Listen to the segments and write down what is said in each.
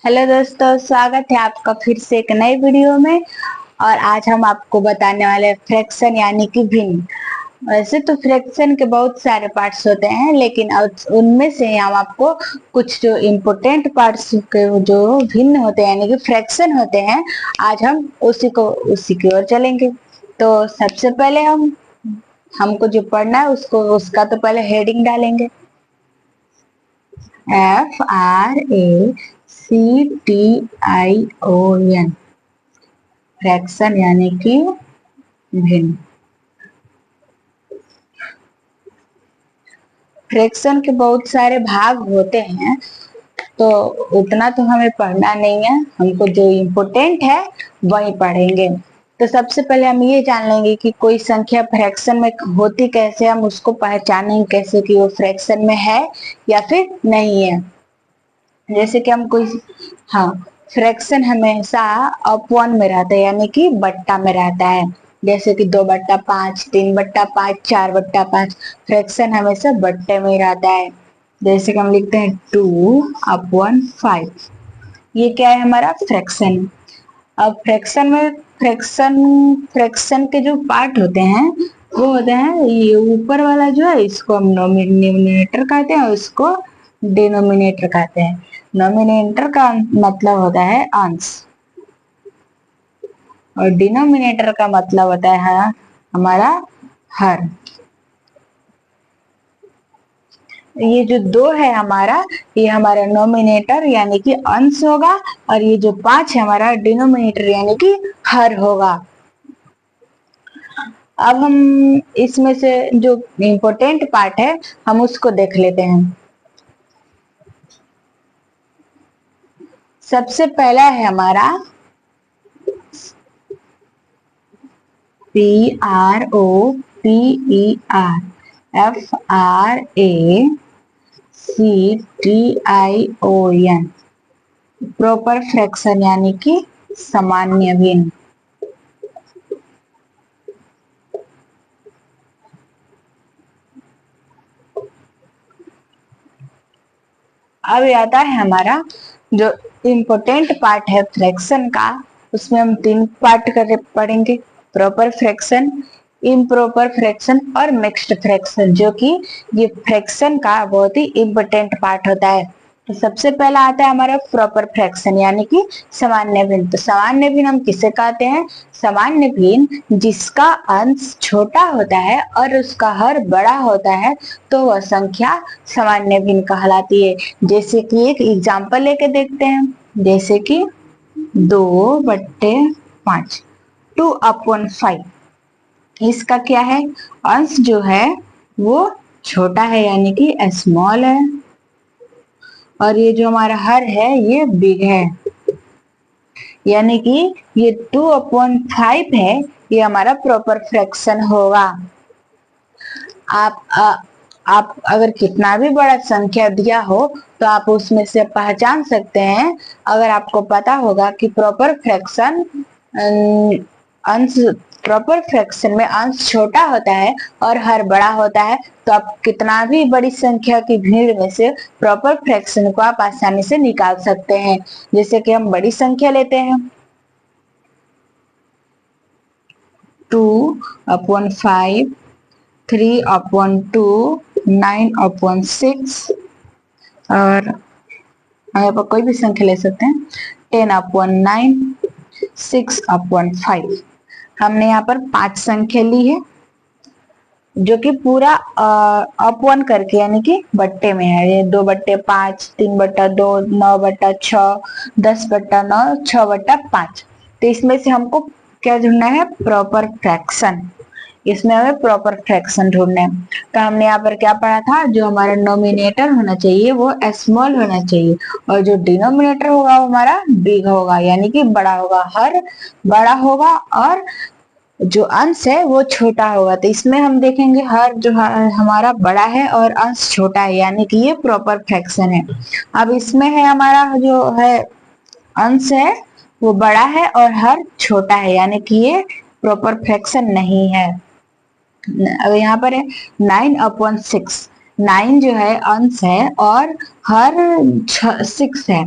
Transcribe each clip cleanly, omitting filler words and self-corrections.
Hello दोस्तों, स्वागत है आपका फिर से एक नई वीडियो में। और आज हम आपको बताने वाले हैं फ्रैक्शन यानी कि भिन्न। वैसे तो फ्रैक्शन के बहुत सारे पार्ट्स होते हैं, लेकिन उनमें से हम आपको कुछ जो इम्पोर्टेंट पार्ट्स के जो भिन्न होते हैं यानी कि फ्रैक्शन होते हैं, आज हम उसी की ओर चलेंगे। तो सबसे पहले हमको जो पढ़ना है उसका तो पहले हेडिंग डालेंगे। FRACTION, फ्रैक्शन यानी कि भिन्न। फ्रैक्शन के बहुत सारे भाग होते हैं, तो उतना तो हमें पढ़ना नहीं है, हमको जो इम्पोर्टेंट है वही पढ़ेंगे। तो सबसे पहले हम ये जान लेंगे कि कोई संख्या फ्रैक्शन में होती कैसे, हम उसको पहचानेंगे कैसे कि वो फ्रैक्शन में है या फिर नहीं है। जैसे कि हम कोई, हाँ, फ्रैक्शन हमेशा अपवन में रहता है यानी कि बट्टा में रहता है। जैसे कि 2/5, 3/5, 4/5, फ्रैक्शन हमेशा बट्टे में ही रहता है। जैसे कि हम लिखते हैं 2/5, ये क्या है, हमारा फ्रैक्शन। अब फ्रैक्शन में फ्रैक्शन के जो पार्ट होते हैं वो होते हैं, ये ऊपर वाला जो है इसको हम नोमिनेटर कहते हैं और इसको डिनोमिनेटर कहते हैं। नोमिनेटर का मतलब होता है अंश और डिनोमिनेटर का मतलब होता है हमारा हर। ये जो दो है हमारा, ये हमारा नोमिनेटर यानी कि अंश होगा, और ये जो 5 है हमारा डिनोमिनेटर यानी कि हर होगा। अब हम इसमें से जो इम्पोर्टेंट पार्ट है हम उसको देख लेते हैं। सबसे पहला है हमारा PROPER, FRACTION, प्रॉपर फ्रैक्शन यानी कि सामान्य भिन्न। अब आता है हमारा जो इम्पोर्टेंट पार्ट है फ्रैक्शन का, उसमें हम 3 पार्ट कर पढ़ेंगे। प्रॉपर फ्रैक्शन, इम्प्रॉपर फ्रैक्शन और मिक्स्ड फ्रैक्शन, जो कि ये फ्रैक्शन का बहुत ही इम्पोर्टेंट पार्ट होता है। तो सबसे पहला आता है हमारा प्रॉपर फ्रैक्शन यानी कि सामान्य भिन्न। तो सामान्य भिन्न हम किसे कहते हैं? सामान्य भिन्न जिसका अंश छोटा होता है और उसका हर बड़ा होता है, तो वह संख्या सामान्य भिन्न कहलाती है। जैसे कि एक एग्जांपल लेके देखते हैं, जैसे कि 2/5, 2/5, इसका क्या है, अंश जो है वो छोटा है यानी कि स्मॉल है, और ये जो हमारा हर है ये बिग है, यानी कि ये 2/5 है, ये हमारा प्रॉपर फ्रैक्शन होगा। आप अगर कितना भी बड़ा संख्या दिया हो तो आप उसमें से पहचान सकते हैं। अगर आपको पता होगा कि अंश प्रॉपर फ्रैक्शन में अंश छोटा होता है और हर बड़ा होता है, तो आप कितना भी बड़ी संख्या की भीड़ में से प्रॉपर फ्रैक्शन को आप आसानी से निकाल सकते हैं। जैसे कि हम बड़ी संख्या लेते हैं 2/5, 3/2, 9/6, और यहाँ पर कोई भी संख्या ले सकते हैं, 10/9, 6/5। हमने यहाँ पर 5 संख्या ली है जो कि पूरा अपवन करके यानी कि बट्टे में है। ये 2/5, 3/2, 9/6, 10/9, 6/5। तो इसमें से हमको क्या ढूंढना है? Proper fraction. इसमें हमें प्रॉपर फ्रैक्शन ढूंढना है। तो हमने यहाँ पर क्या पढ़ा था, जो हमारा नोमिनेटर होना चाहिए वो स्मॉल होना चाहिए, और जो डिनोमिनेटर होगा वो हमारा बिग होगा यानी कि बड़ा होगा। हर बड़ा होगा और जो अंश है वो छोटा होगा। तो इसमें हम देखेंगे हर जो हमारा बड़ा है और अंश छोटा है, यानी कि ये प्रॉपर फ्रैक्शन है। अब इसमें है हमारा जो है अंश है वो बड़ा है और हर छोटा है, यानी कि ये प्रॉपर फ्रैक्शन नहीं है। अब यहाँ पर है 9/6, 9 जो है अंश है और हर 6 है,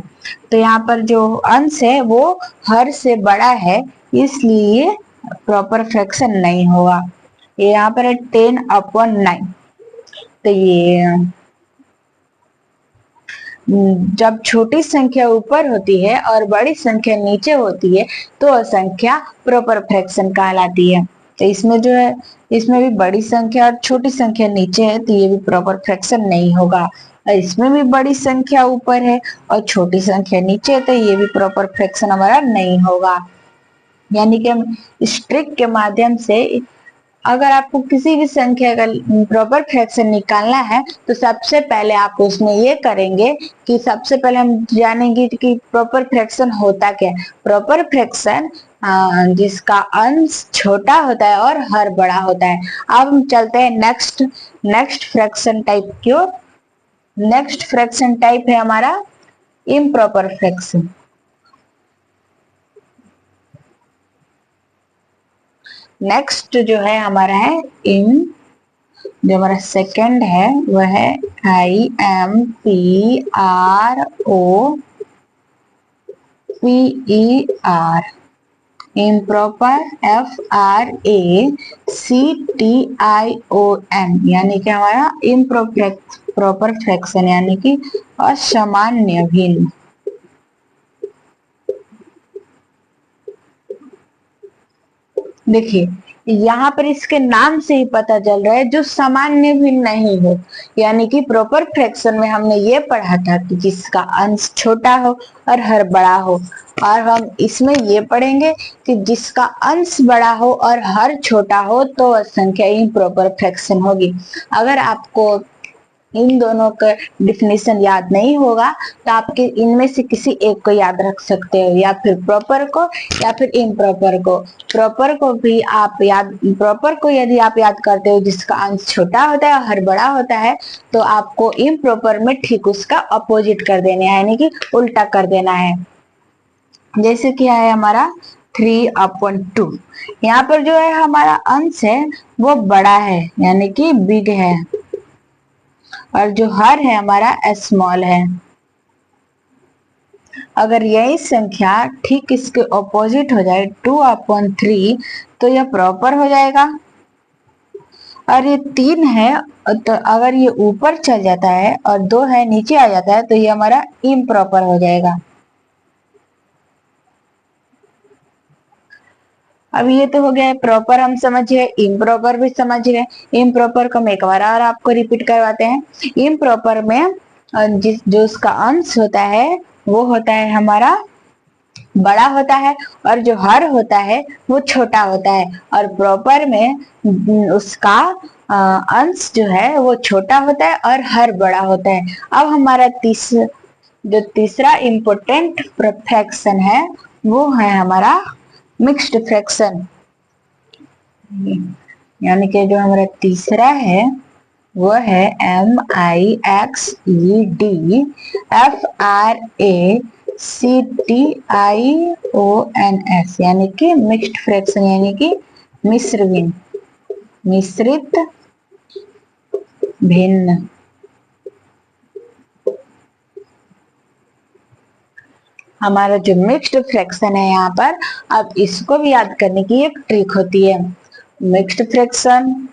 तो यहाँ पर जो अंश है वो हर से बड़ा है, इसलिए प्रॉपर फ्रैक्शन नहीं होगा। ये यहाँ पर है 10/9। तो ये जब छोटी संख्या ऊपर होती है और बड़ी संख्या नीचे होती है तो संख्या प्रॉपर फ्रैक्शन कहलाती है। तो इसमें जो है, इसमें भी बड़ी संख्या और छोटी संख्या नीचे है, तो ये भी प्रॉपर फ्रैक्शन नहीं होगा। और इसमें भी बड़ी संख्या ऊपर है और छोटी संख्या नीचे है, तो ये भी प्रॉपर फ्रैक्शन हमारा नहीं होगा। यानी कि हम इस ट्रिक के माध्यम से अगर आपको किसी भी संख्या का प्रॉपर फ्रैक्शन निकालना है तो सबसे पहले आप उसमें ये करेंगे कि सबसे पहले हम जानेंगे कि प्रॉपर फ्रैक्शन होता क्या है। प्रॉपर फ्रैक्शन जिसका अंश छोटा होता है और हर बड़ा होता है। अब हम चलते हैं नेक्स्ट फ्रैक्शन टाइप की ओर। नेक्स्ट फ्रैक्शन टाइप है हमारा इम्प्रॉपर फ्रैक्शन। नेक्स्ट जो है हमारा है जो हमारा सेकंड है वह है IMPROPER, इम्प्रॉपर FRACTION, यानी कि हमारा इम्प्रॉपर फ्रैक्शन यानी कि असामान्य भिन्न। देखिए यहाँ पर इसके नाम से ही पता चल रहा है जो सामान्य भी नहीं हो, यानी कि प्रॉपर फ्रैक्शन में हमने ये पढ़ा था कि जिसका अंश छोटा हो और हर बड़ा हो, और हम इसमें ये पढ़ेंगे कि जिसका अंश बड़ा हो और हर छोटा हो तो संख्या इम्प्रॉपर फ्रैक्शन होगी। अगर आपको इन दोनों का डिफिनेशन याद नहीं होगा तो आपके इनमें से किसी एक को याद रख सकते हो, या फिर प्रॉपर को या फिर इम्प्रॉपर को। प्रॉपर को भी आप प्रॉपर को यदि आप याद करते हो जिसका अंश छोटा होता है और हर बड़ा होता है, तो आपको इम्प्रॉपर में ठीक उसका अपोजिट कर देना है, यानी कि उल्टा कर देना है। जैसे क्या है हमारा 3/2। यहाँ पर जो है हमारा अंश है वो बड़ा है यानी कि बिग है, और जो हर है हमारा स्मॉल है। अगर यही संख्या ठीक इसके ऑपोजिट हो जाए 2/3 तो यह प्रॉपर हो जाएगा। और ये 3 है तो अगर ये ऊपर चल जाता है और 2 है नीचे आ जाता है तो ये हमारा इम्प्रॉपर हो जाएगा। अब ये तो हो गया है प्रॉपर, हम समझ गए, इम्प्रॉपर भी समझ गए। इम्प्रॉपर को हम एक बार और आपको रिपीट करवाते हैं। इम्प्रॉपर में जो उसका अंश होता है वो होता है हमारा बड़ा होता है, और जो हर होता है वो छोटा होता है। और प्रॉपर में उसका अंश जो है वो छोटा होता है और हर बड़ा होता है। अब हमारा जो तीसरा इम्पोर्टेंट फ्रैक्शन है वो है हमारा मिक्स्ड फ्रैक्शन। यानी कि जो हमारा तीसरा है वो है MIXEDFRACTIONS, यानी कि मिक्स्ड फ्रैक्शन यानी कि मिश्रित भिन्न। हमारा जो मिक्स्ड फ्रैक्शन है यहाँ पर, अब इसको भी याद करने की एक ट्रिक होती है। मिक्स्ड फ्रैक्शन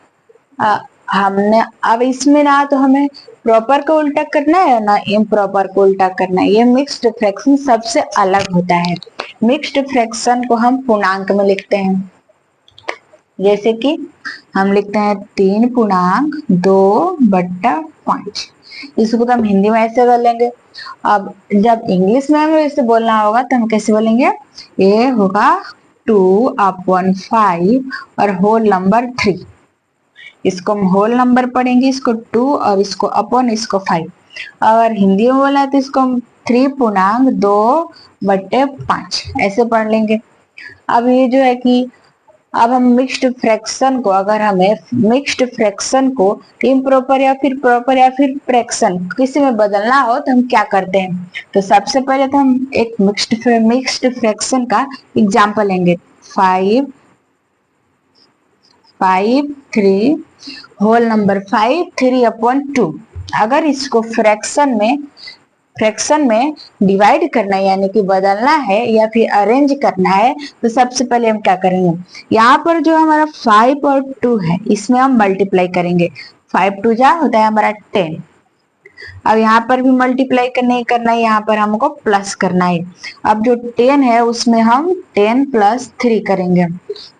हमने अब इसमें ना तो हमें प्रॉपर को उल्टा करना है ना इम्प्रॉपर को उल्टा करना है। ये मिक्स्ड फ्रैक्शन सबसे अलग होता है। मिक्स्ड फ्रैक्शन को हम पूर्णांक में लिखते हैं, जैसे कि हम लिखते हैं 3/2/5। इसको तो हम हिंदी में ऐसे कर लेंगे। अब जब इंग्लिश में हमें इसे बोलना होगा तो हम कैसे बोलेंगे, ये होगा 2/5 और होल नंबर 3। इसको हम होल नंबर पढ़ेंगे, इसको 2 और इसको अपॉन इसको 5। अगर हिंदी में बोला है तो इसको हम 3/2/5 ऐसे पढ़ लेंगे। अब ये जो है कि अब हम मिक्स्ड फ्रैक्शन को, अगर हमें मिक्स्ड फ्रैक्शन को इम्प्रॉपर या फिर प्रॉपर या फिर फ्रैक्शन किसी में बदलना हो तो हम क्या करते हैं, तो सबसे पहले तो हम एक मिक्स्ड फ्रैक्शन का एग्जांपल लेंगे। 5 3 होल नंबर 5 3/2। अगर इसको फ्रैक्शन में डिवाइड करना है यानी कि बदलना है या फिर अरेंज करना है, तो सबसे पहले हम क्या करेंगे, यहाँ पर जो हमारा 5 और 2 है इसमें हम मल्टीप्लाई करेंगे। 5 2 जा होता है हमारा 10। अब यहाँ पर भी मल्टीप्लाई नहीं करना है, यहाँ पर हमको प्लस करना है। अब जो 10 है उसमें हम 10 प्लस 3 करेंगे,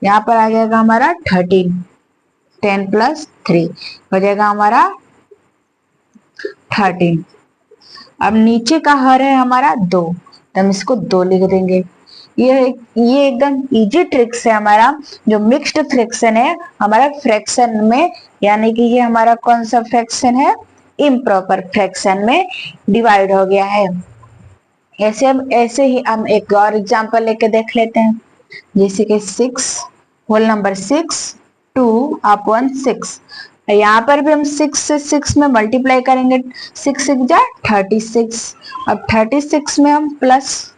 यहाँ पर आ जाएगा हमारा 13। 10 प्लस 3 हो जाएगा हमारा 13। अब नीचे का हर है हमारा 2, तो हम इसको 2 लिख देंगे। ये एकदम इजी ट्रिक्स है हमारा। जो मिक्स्ड फ्रैक्शन है हमारा फ्रैक्शन में, यानी कि ये हमारा कौन सा फ्रैक्शन है, इम्प्रॉपर फ्रैक्शन में डिवाइड हो गया है। ऐसे ही हम एक और एग्जांपल लेके देख लेते हैं, जैसे कि 6 होल नंबर 6 2/6। यहाँ पर भी हम 6 से 6 में मल्टीप्लाई करेंगे, 6 6 जा 36। अब 36 में हम प्लस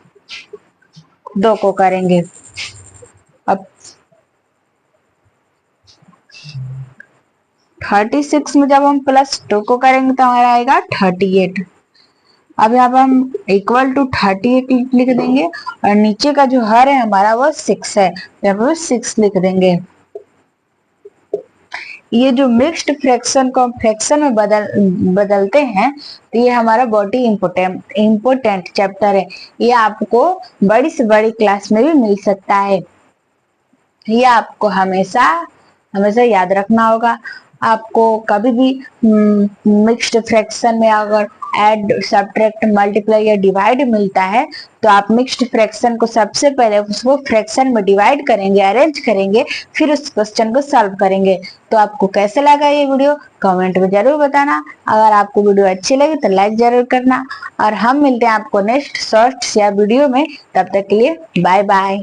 2 को करेंगे। अब 36 में जब हम प्लस 2 को करेंगे तो हमारा आएगा 38। अब यहाँ पर हम इक्वल टू 38 लिख देंगे और नीचे का जो हर है हमारा वो 6 है, यहाँ पर 6 लिख देंगे। ये जो मिक्स्ड फ्रैक्शन को फ्रैक्शन में बदलते हैं, तो ये हमारा बहुत ही इम्पोर्टेंट चैप्टर है। ये आपको बड़ी से बड़ी क्लास में भी मिल सकता है। ये आपको हमेशा हमेशा याद रखना होगा। आपको कभी भी मिक्स्ड फ्रैक्शन में अगर ऐड सब्ट्रैक्ट मल्टीप्लाई या डिवाइड मिलता है, तो आप मिक्स्ड फ्रैक्शन को सबसे पहले उसको फ्रैक्शन में डिवाइड करेंगे, अरेंज करेंगे, फिर उस क्वेश्चन को सॉल्व करेंगे। तो आपको कैसे लगा ये वीडियो कमेंट में जरूर बताना। अगर आपको वीडियो अच्छी लगी तो लाइक जरूर करना, और हम मिलते हैं आपको नेक्स्ट शॉर्ट्स या वीडियो में। तब तक के लिए बाय बाय।